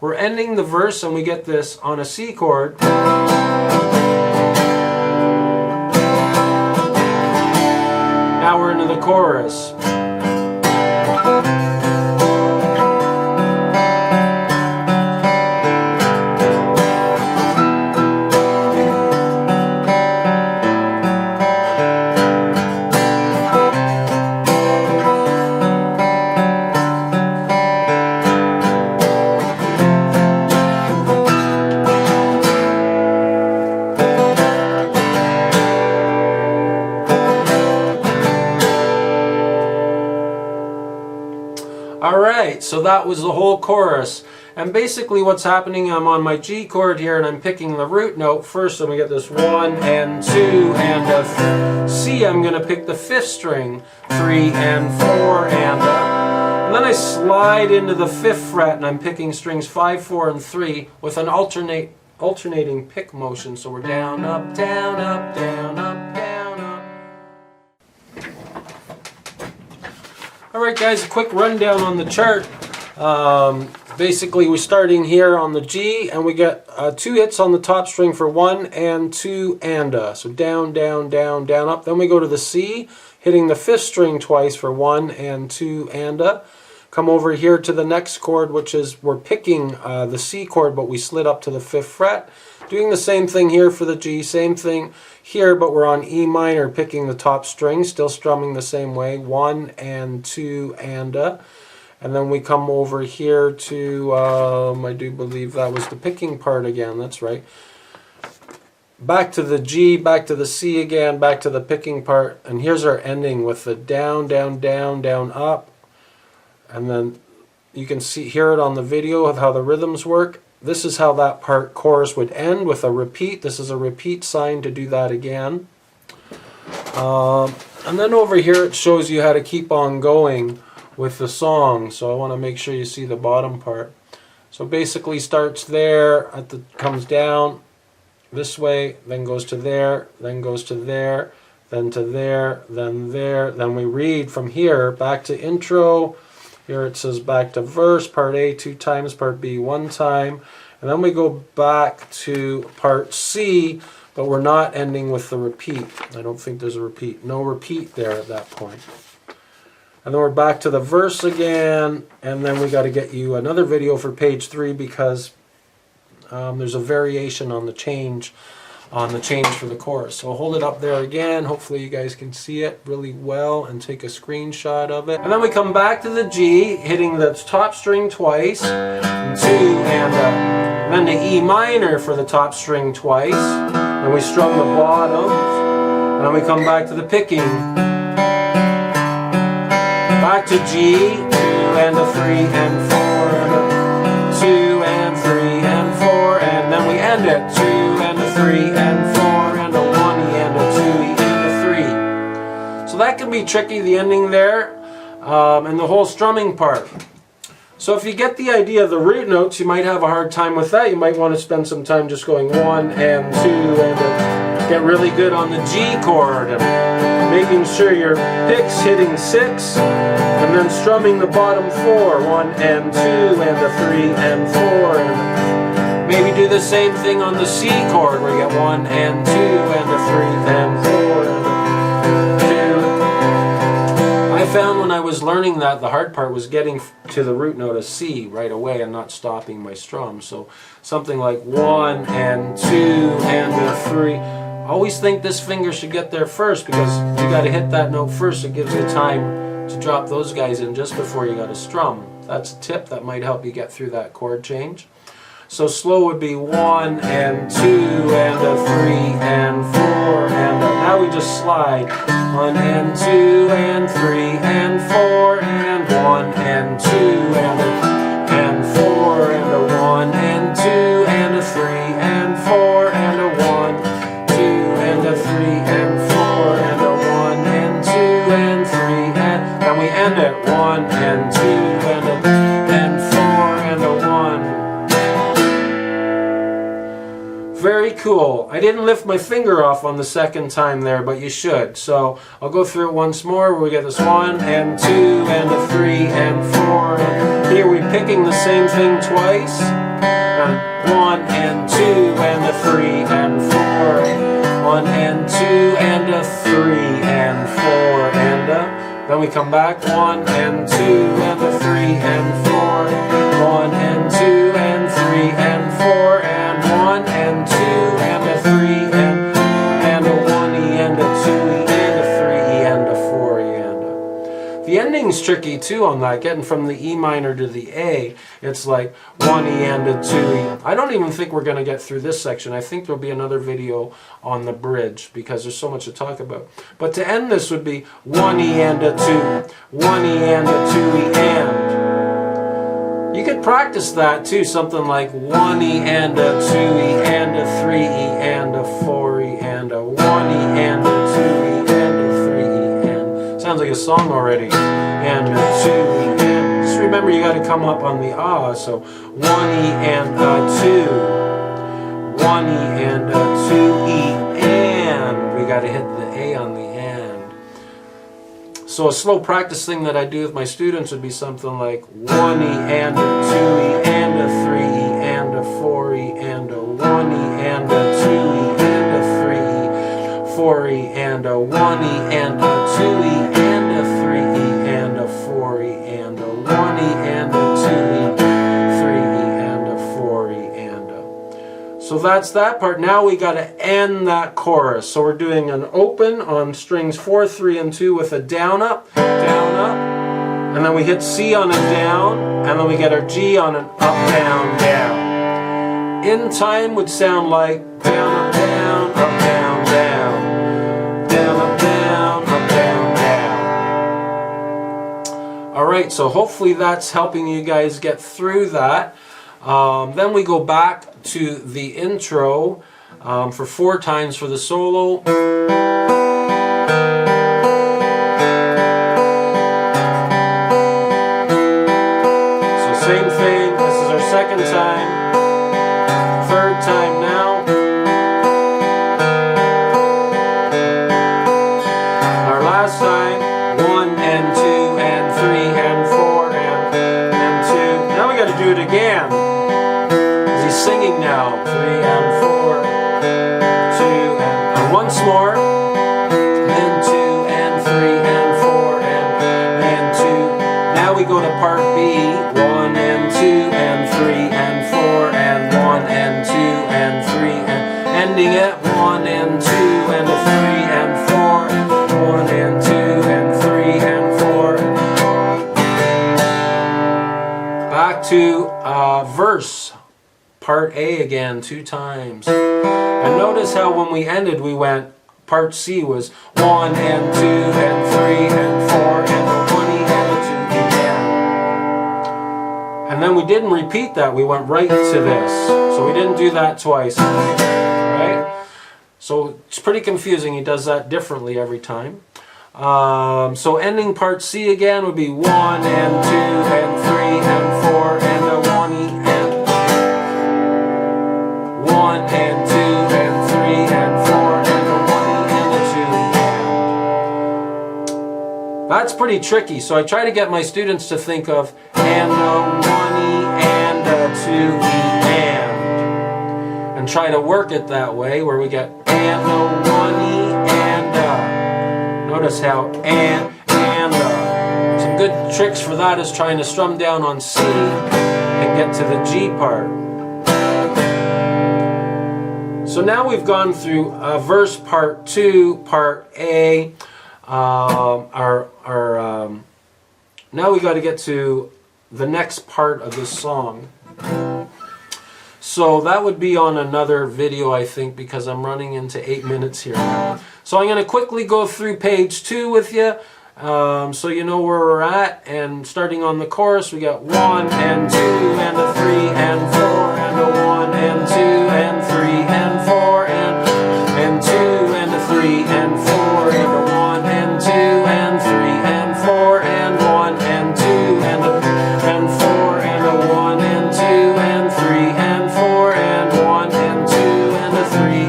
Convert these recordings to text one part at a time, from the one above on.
We're ending the verse and we get this on a C chord. Now we're into the chorus. Alright, so that was the whole chorus. And basically what's happening, I'm on my G chord here and I'm picking the root note first, and we get this 1 and 2 and a C. I'm going to pick the 5th string, 3 and 4 and and then I slide into the 5th fret and I'm picking strings 5, 4 and 3 with an alternating pick motion. So we're down, up, down, up, down, up, down, up. Alright guys, a quick rundown on the chart. Basically we're starting here on the G and we get 2 hits on the top string for 1 and 2 and a. So down, down, down, down, up. Then we go to the C, hitting the 5th string twice for 1 and 2 and a. Come over here to the next chord, which is, we're picking the C chord, but we slid up to the 5th fret. Doing the same thing here for the G, same thing here, but we're on E minor, picking the top string, still strumming the same way, 1 and 2 and a. And then we come over here to, I do believe that was the picking part again, that's right. Back to the G, back to the C again, back to the picking part, and here's our ending with the down, down, down, down, up. And then you can hear it on the video of how the rhythms work. This is how that chorus would end, with a repeat. This is a repeat sign to do that again. And then over here it shows you how to keep on going with the song. So I want to make sure you see the bottom part. So basically starts there, comes down this way, then goes to there, then goes to there, then to there, then there. Then we read from here back to intro. Here it says back to verse, part A 2 times, part B 1 time. And then we go back to part C, but we're not ending with the repeat. I don't think there's a repeat. No repeat there at that point. And then we're back to the verse again, and then we got to get you another video for page 3 because there's a variation on the change for the chorus. So I'll hold it up there again. Hopefully you guys can see it really well and take a screenshot of it. And then we come back to the G, hitting the top string twice, and 2 and then to E minor for the top string twice. And we strum the bottom, and then we come back to the picking. Back to G, 2 and a 3 and 4 and a 2 and 3 and 4, and then we end it 2 and a 3 and 4 and a 1 E and a 2 E and a 3. So that can be tricky, the ending there, and the whole strumming part. So if you get the idea of the root notes, you might have a hard time with that. You might want to spend some time just going 1 and 2 and get really good on the G chord and making sure your pick's hitting 6 and then strumming the bottom 4, 1 and 2 and a 3 and 4, and maybe do the same thing on the C chord where you get 1 and 2 and a 3 and 4 and a 2. I found when I was learning that the hard part was getting to the root note of C right away and not stopping my strum. So something like 1 and 2 and a 3. I always think this finger should get there first because you got to hit that note first. It gives you time to drop those guys in just before you got to strum. That's a tip that might help you get through that chord change. So slow would be 1 and 2 and a 3 and 4 and a, now we just slide 1 and 2 and 3 and 4 and 1 and 2 and 4 and a 1 and 2 and a 3 and 4 and a 1, 2 and a 3 and 4 and a 1 and 2 and 3 and we end it 1 and 2 and 4 and a 1. Very cool. I didn't lift my finger off on the second time there, but you should. So I'll go through it once more where we get this 1 and 2 and a 3 and 4. And here we're picking the same thing twice. And 1 and 2 and a 3 and 4. 1 and 2 and a 3 and 4 and a. Then we come back 1 and 2 and a 3 and 4. 1 and 2 and 3 and 4 and 1 and 2 and a 3 and a 1 E and a 2 E and a 3 E and a 4 E and a. The ending's tricky too on that, getting from the E minor to the A. It's like 1 E and a 2 E. I don't even think we're going to get through this section. I think there'll be another video on the bridge because there's so much to talk about. But to end this would be 1 E and a 2, 1 E and a 2 E and. You could practice that too, something like 1 E and a 2 E and a 3 E and a 4 E and a 1 E and a 2 E and a 3 E and. Sounds like a song already. And a 2 E and. Just remember you got to come up on the ah, so 1 E and a 2. 1 E and a 2 E and. We got to hit the A on the end. So a slow practice thing that I do with my students would be something like 1 E and a 2 E and a 3 E and a 4 E and a 1 E and a 2 E and a 3 E, 4 E and a 1 E and a 2 E and a 3 E and a 4 E and a 1 E and a 2 E, 3 E and a 4 E and a. So that's that part. Now we got to end that chorus. So we're doing an open on strings 4, 3, and 2 with a down up, and then we hit C on a down, and then we get our G on an up, down, down. In time would sound like down, up, down, up, down, down, down, up, down, up, down, down. All right, so hopefully that's helping you guys get through that. Then we go back to the intro for 4 times for the solo. So same thing, this is our second time, third time now. Our last time, 1 and 2 and 3 and 4 and 2. Now we got to do it again. Singing now, 3 and 4, 2 and once more, and 2 and 3 and 4 and 2. Now we go to part B, 1 and 2 and 3 and 4 and 1 and 2 and 3 and ending at 1 and 2 and a 3 and 4, 1 and 2 and 3 and 4. Back to verse. Part A again 2 times. And notice how when we ended we went, part C was 1 and 2 and 3 and 4 and a 1 E and a 2 E and. And then we didn't repeat that, we went right to this. So we didn't do that twice. Right? So it's pretty confusing, he does that differently every time. So ending part C again would be 1 and 2 and 3 and 4 and a 1 E and. 1 and 2 and 3 and 4 and a 1 and a 2 and. That's pretty tricky, so I try to get my students to think of and a 1 E and a 2 E and try to work it that way where we get and a 1 E and a. Notice how and a. Some good tricks for that is trying to strum down on C and get to the G part. So now we've gone through verse part 2, part A. Now we got to get to the next part of this song. So that would be on another video, I think, because I'm running into 8 minutes here now. So I'm going to quickly go through page 2 with you, so you know where we're at. And starting on the chorus, we got 1 and 2 and a 3 and 4 and a 1 and 2 and 3 and 4 and 2 and a 3 and 4 and a 1 and 2 and 3 and 4 and 1 and 2 and 4 and a 1 and 2 and 3 and 4 and 1 and 2 and a 3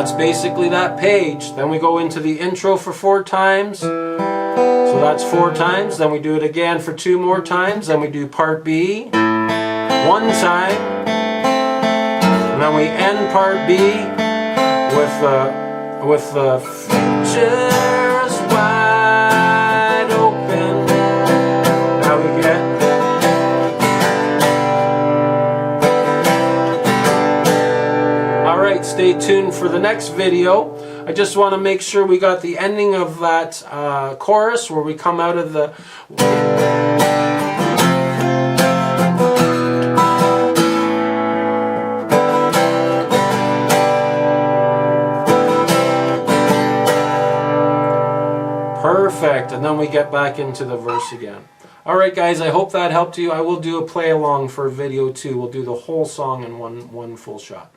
that's basically that page. Then we go into the intro for 4 times. So that's 4 times. Then we do it again for 2 more times. Then we do part B 1 time. And then we end part B with the futures wide open. Now we get alright, stay tuned for the next video. I just want to make sure we got the ending of that chorus where we come out of the... Perfect, and then we get back into the verse again. Alright guys, I hope that helped you. I will do a play along for video 2. We'll do the whole song in one full shot.